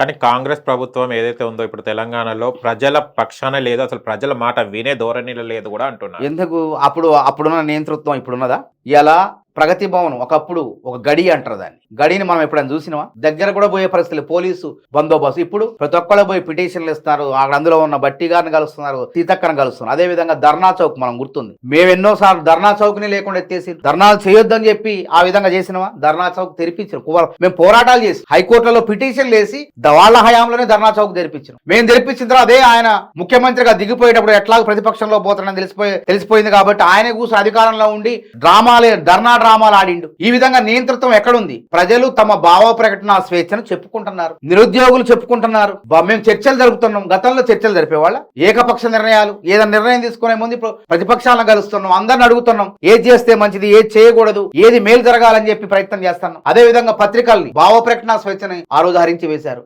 కానీ కాంగ్రెస్ ప్రభుత్వం ఏదైతే ఉందో ఇప్పుడు తెలంగాణలో ప్రజల పక్షాన లేదు, అసలు ప్రజల మాట వినే ధోరణిలో లేదు కూడా అంటున్నారు. ఎందుకు అప్పుడున్న నియంతృత్వం ఇప్పుడున్నదా? ఇలా ప్రగతి భవన్ ఒకప్పుడు ఒక గడి అంటారు దాన్ని. గడిని మనం ఎప్పుడైనా చూసినావా? దగ్గర కూడా పోయే పరిస్థితులు, పోలీసు బందోబస్తు. ఇప్పుడు ప్రతి ఒక్కళ్ళు పోయి పిటిషన్లు ఇస్తున్నారు. అక్కడ అందులో ఉన్న బట్టి గారిని కలుస్తున్నారు, సీతక్కను కలుస్తున్నారు. అదే విధంగా ధర్నా చౌక్ మనం గుర్తుంది, మేము ఎన్నోసార్లు ధర్నా చౌక్ ని లేకుండా ఎత్తేసి ధర్నాలు చేయొద్దని చెప్పి ఆ విధంగా చేసినావా? ధర్నా చౌక్ తెరిపించారు. మేము పోరాటాలు చేసి హైకోర్టులో పిటిషన్లు వేసి వాళ్ళ హయాంలోనే ధర్నా చౌక్ తెరిపించారు. మేము తెరిపించిన తర్వాత అదే ఆయన ముఖ్యమంత్రిగా దిగిపోయేటప్పుడు ఎట్లాగో ప్రతిపక్షంలో పోతాడని తెలిసిపోయింది కాబట్టి ఆయన కూర్చొని అధికారంలో ఉండి ధర్నా డ్రామాలు ఆడిండు. ఈ విధంగా నియంతృత్వం ఎక్కడుంది? ప్రజలు తమ భావ ప్రకటన స్వేచ్ఛను చెప్పుకుంటున్నారు, నిరుద్యోగులు చెప్పుకుంటున్నారు, మేము చర్చలు జరుపుతున్నాం. గతంలో చర్చలు జరిపేవాళ్ళ ఏకపక్ష నిర్ణయాలు, ఏదైనా నిర్ణయం తీసుకునే ముందు ఇప్పుడు ప్రతిపక్షాలను కలుస్తున్నాం, అందరిని అడుగుతున్నాం ఏది చేస్తే మంచిది, ఏది చేయకూడదు, ఏది మేలు జరగాలని చెప్పి ప్రయత్నం చేస్తున్నాం. అదే విధంగా పత్రికల్ని భావ ప్రకటన స్వేచ్ఛని ఆ రోజు హరించి వేశారు.